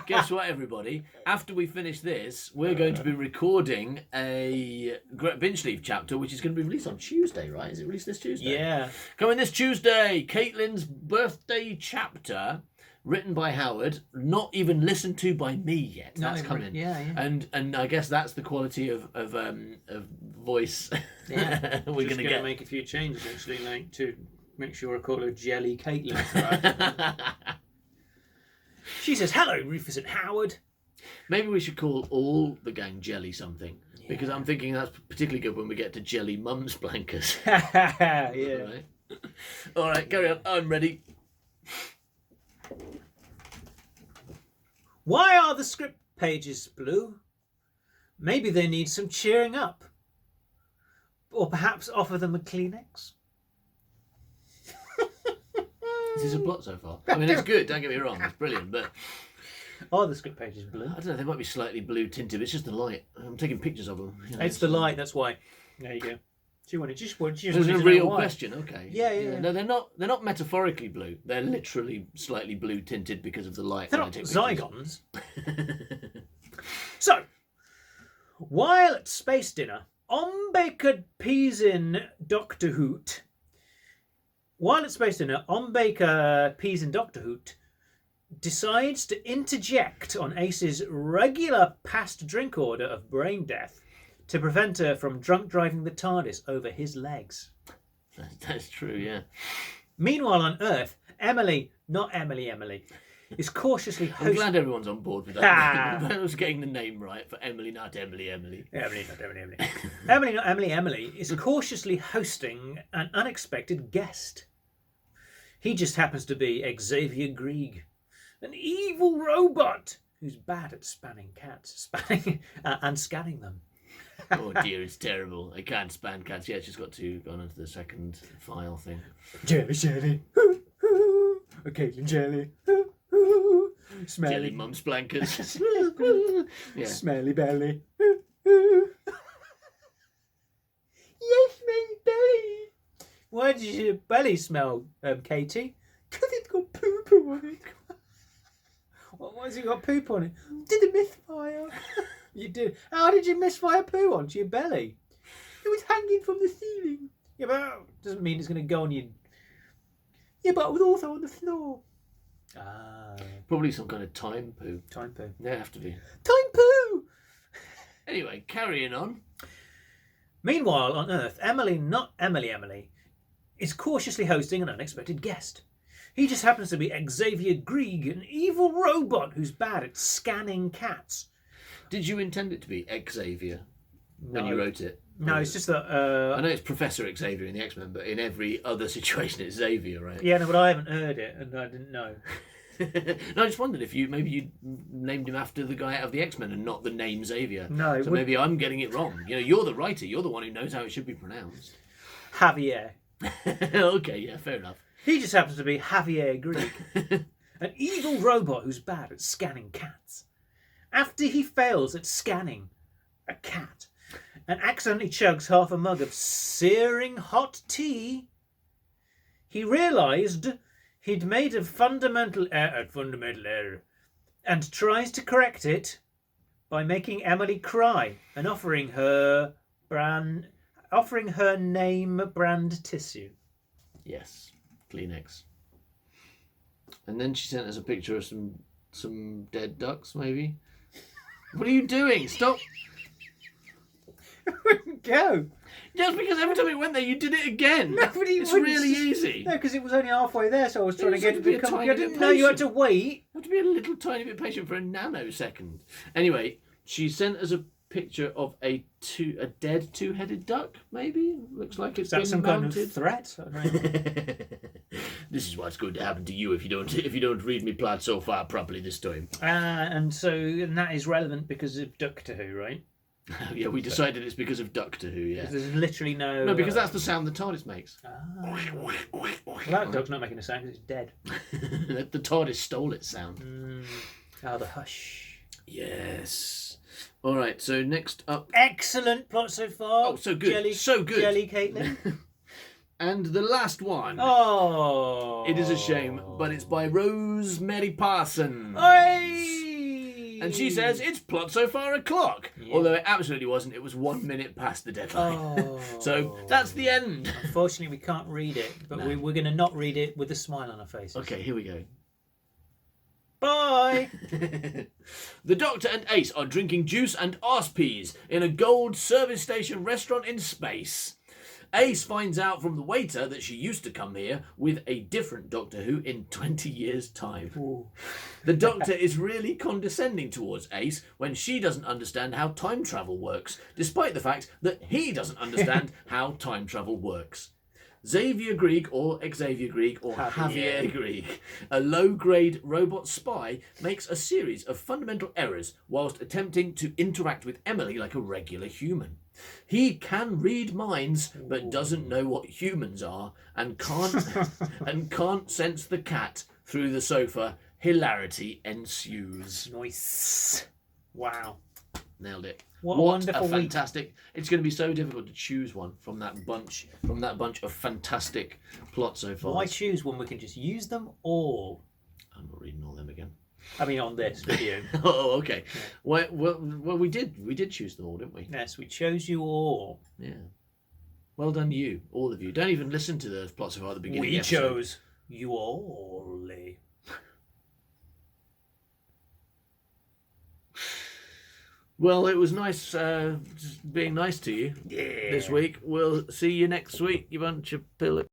Guess what, everybody? After we finish this, we're going to be recording a Binge Leave chapter, which is going to be released on Tuesday, right? Is it released this Tuesday? Yeah. Coming this Tuesday, Caitlin's birthday chapter, written by Howard, not even listened to by me yet. That's coming. Yeah. And I guess that's the quality of voice. Yeah. We're Just going to make a few changes actually, like to make sure I call her Jelly Caitlin. Right? She says, "Hello, Rufus and Howard." Maybe we should call all the gang Jelly something, because I'm thinking that's particularly good when we get to Jelly Mums Blankers. Yeah. All right, carry on. I'm ready. Why are the script pages blue? Maybe they need some cheering up. Or perhaps offer them a Kleenex. This is a plot so far. I mean, it's good, don't get me wrong. It's brilliant, but Are the script pages blue? I don't know, they might be slightly blue tinted. It's just the light. I'm taking pictures of them. You know, It's the light, that's why. There you go. She just wanted It's to a know real why. question, okay. Yeah. No, they're not metaphorically blue. They're literally slightly blue tinted because of the light. They're when I not take Zygons. pictures. So, while at space dinner, Baker peas in Doctor Hoot. While at space dinner, Baker peas in Doctor Hoot decides to interject on Ace's regular past drink order of brain death to prevent her from drunk driving the TARDIS over his legs. That's true, yeah. Meanwhile on Earth, Emily, is cautiously I'm hosting... glad everyone's on board with that. I was getting the name right for Emily, not Emily. Emily, not Emily is cautiously hosting an unexpected guest. He just happens to be Xavier Grieg, an evil robot who's bad at spanning cats, and scanning them. Oh dear, it's terrible. I can't span cats. Yeah, she's got to go on to the second file thing. Jelly. Caitlin Jelly. Smelly. Jelly Mums Blankers. Yeah. Smelly belly. Yes, smelly belly. Why does your belly smell, Katie? Because it's got poop on it. Why has it got poop on it? Did a misfire. You did. How did you misfire poo onto your belly? It was hanging from the ceiling. Yeah, but doesn't mean it's going to go on you. Yeah, but it was also on the floor. Ah. Probably some kind of time poo. Time poo. They have to be. Time poo! Anyway, carrying on. Meanwhile, on Earth, Emily, not Emily, is cautiously hosting an unexpected guest. He just happens to be Xavier Grieg, an evil robot who's bad at scanning cats. Did you intend it to be Xavier when No. you wrote it? No, it's just that... I know it's Professor Xavier in the X-Men, but in every other situation it's Xavier, right? Yeah, no, but I haven't heard it, and I didn't know. No, I just wondered if you named him after the guy out of the X-Men and not the name Xavier. No, So maybe I'm getting it wrong. You know, you're the writer. You're the one who knows how it should be pronounced. Javier. Okay, yeah, fair enough. He just happens to be Javier Grieg, an evil robot who's bad at scanning cats. After he fails at scanning a cat and accidentally chugs half a mug of searing hot tea, he realised he'd made a fundamental error and tries to correct it by making Emily cry and offering her name brand tissue. Yes, Kleenex. And then she sent us a picture of some dead ducks, maybe. What are you doing? Stop. Go. Just because every time we went there, you did it again. Nobody It's wouldn't. really easy. No, because it was only halfway there, so I was trying to It get was to only a become. tiny I bit didn't know you had to patient. wait. You have to be a little tiny bit patient for a nanosecond. Anyway, she sent us a picture of a dead two-headed duck. Maybe looks like it's Is that been some mounted. kind of threat? I don't know. This is what's going to happen to you if you don't read me plot so far properly this time. And that is relevant because of Doctor Who, right? Yeah, we decided it's because of Doctor Who, yeah. There's literally no... No, because that's the sound the TARDIS makes. Well, that dog's not making a sound because it's dead. The TARDIS stole its sound. Oh, the hush. Yes. All right, so next up... Excellent plot so far. Oh, so good. So good. Jelly Caitlin. And the last one. Oh. It is a shame, but it's by Rosemary Parson. Hey! And she says, it's plot so far o'clock. Yeah. Although it absolutely wasn't. It was 1 minute past the deadline. Oh. So that's the end. Unfortunately, we can't read it, but no. we're going to not read it with a smile on our faces. Okay, here we go. Bye! The Doctor and Ace are drinking juice and arse peas in a gold service station restaurant in space. Ace finds out from the waiter that she used to come here with a different Doctor Who in 20 years' time. Ooh. The Doctor is really condescending towards Ace when she doesn't understand how time travel works, despite the fact that he doesn't understand how time travel works. Xavier Grieg, or Xavier Grieg, or Javier Grieg, a low-grade robot spy, makes a series of fundamental errors whilst attempting to interact with Emily like a regular human. He can read minds, but doesn't know what humans are, and can't sense the cat through the sofa. Hilarity ensues. Nice. Wow. Nailed it. What a wonderful fantastic week. It's going to be so difficult to choose one from that bunch of fantastic plots so far. Why choose when we can just use them all? I'm not reading all them again. I mean, on this video. Oh, okay. Yeah. Well, we did choose them all, didn't we? Yes, we chose you all. Yeah. Well done, you, all of you. Don't even listen to the plots so far at the beginning. We chose you all. Well, it was nice being nice to you this week. We'll see you next week, you bunch of pillars.